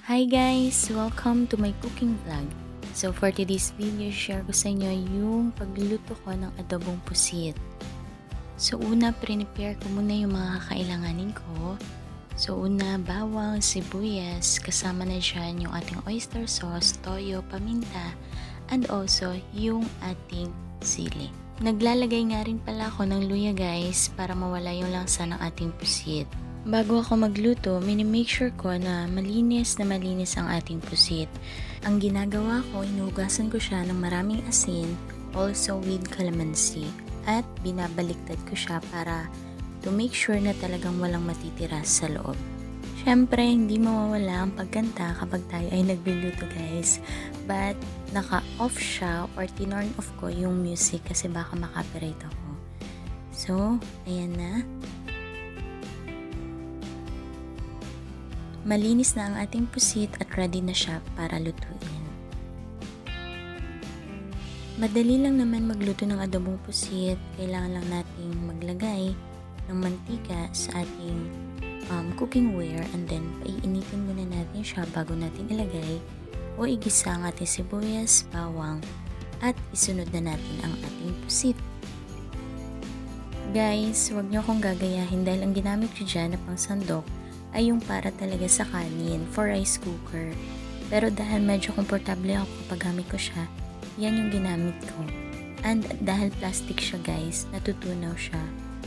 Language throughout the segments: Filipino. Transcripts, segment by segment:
Hi guys! Welcome to my cooking vlog. So for today's video, share ko sa inyo yung pagluluto ko ng adobong pusit. So una, prepare ko muna yung mga kakailanganin ko. So una, bawang, sibuyas, kasama na dyan yung ating oyster sauce, toyo, paminta, and also yung ating sili. Naglalagay nga rin pala ako ng luya guys para mawala yung langsa ng ating pusit. Bago ako magluto, minimake sure ko na malinis ang ating pusit. Ang ginagawa ko, inuhugasan ko siya ng maraming asin, also with calamansi, at binabaliktad ko siya para to make sure na talagang walang matitira sa loob. Syempre, hindi mawawala ang pagkanta kapag tayo ay nagluluto guys, but naka-off siya or tinurn off ko yung music kasi baka makapiright ako. So, ayan na. Malinis na ang ating pusit at ready na siya para lutuin. Madali lang naman magluto ng adobong pusit. Kailangan lang nating maglagay ng mantika sa ating cooking ware and then paiinitin muna natin siya bago natin ilagay o igisa ang ating sibuyas, bawang at isunod na natin ang ating pusit. Guys, huwag niyo akong gagayahin dahil ang ginamit ko dyan na pang sandok ay yung para talaga sa kanin for rice cooker. Pero dahil medyo komportable ako kapag gamit ko siya, yan yung ginamit ko. And dahil plastic siya guys, natutunaw siya.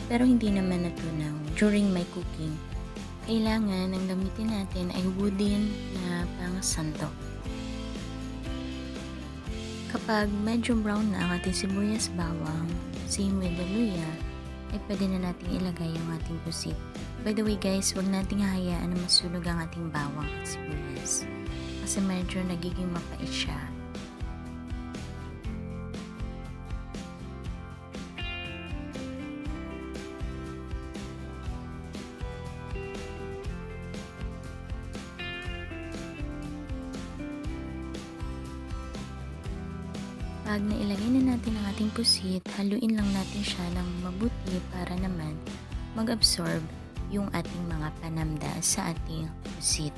Pero hindi naman natunaw during my cooking. Kailangan ang gamitin natin ay wooden na pang sandok. Kapag medyo brown na ang ating sibuyas, bawang, same with the luya, ay pwede na natin ilagay yung ating pusit. By the way guys, huwag nating hahayaan na masunog ang ating bawang at sibuyas kasi medyo nagiging mapait siya. Pag nailagay na natin ang ating pusit, haluin lang natin siya ng mabuti para naman mag-absorb yung ating mga panamda sa ating pusit.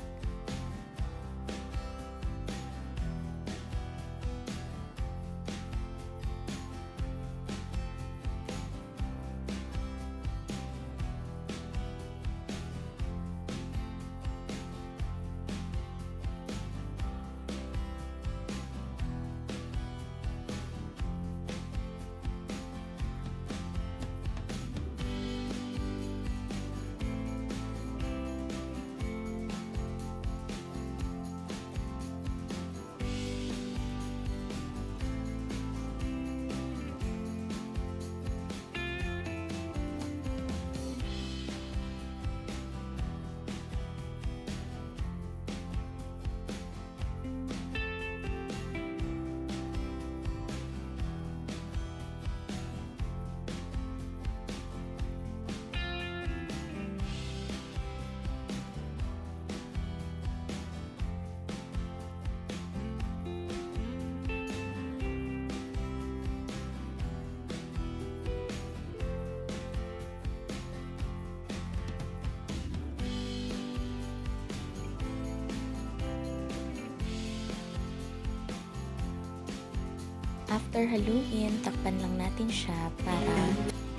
After haluin, takpan lang natin siya para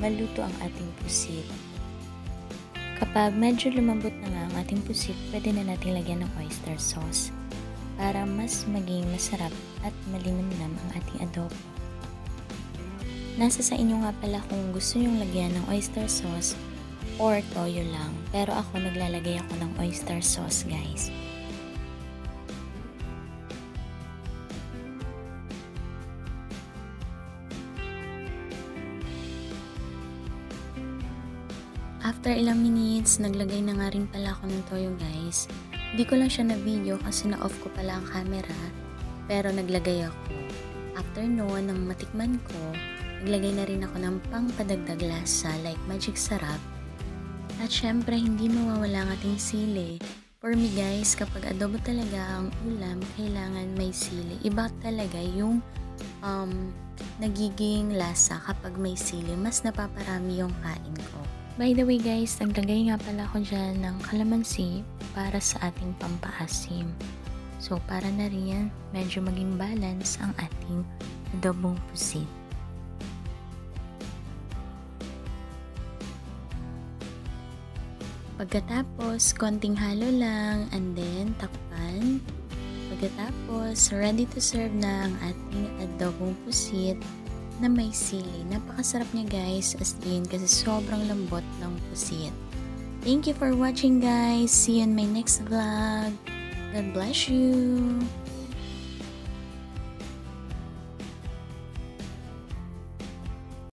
maluto ang ating pusit. Kapag medyo lumambot na nga ang ating pusit, pwede na natin lagyan ng oyster sauce para mas maging masarap at malinamnam ang ating adobo. Nasa sa inyo nga pala kung gusto nyong lagyan ng oyster sauce or toyo lang, pero ako naglalagay ako ng oyster sauce guys. After ilang minutes, naglagay na nga rin pala ako ng toyo guys. Hindi ko lang siya na video kasi na-off ko pala ang camera, pero naglagay ako. After noon, nang matikman ko, naglagay na rin ako ng pangpadagdag lasa like magic sarap. At syempre, hindi mawawala ang ating sili. For me guys, kapag adobo talaga ang ulam, kailangan may sili. Iba talaga yung nagiging lasa kapag may sili. Mas napaparami yung kain ko. By the way guys, naglagay nga pala ako dyan ng kalamansi para sa ating pampaasim. So para na rin medyo maging balance ang ating adobong pusit. Pagkatapos, konting halo lang and then takpan. Pagkatapos, ready to serve na ang ating adobong pusit na may sili. Napakasarap niya guys as in kasi sobrang lambot ng pusit. Thank you for watching guys. See you in my next vlog. God bless you.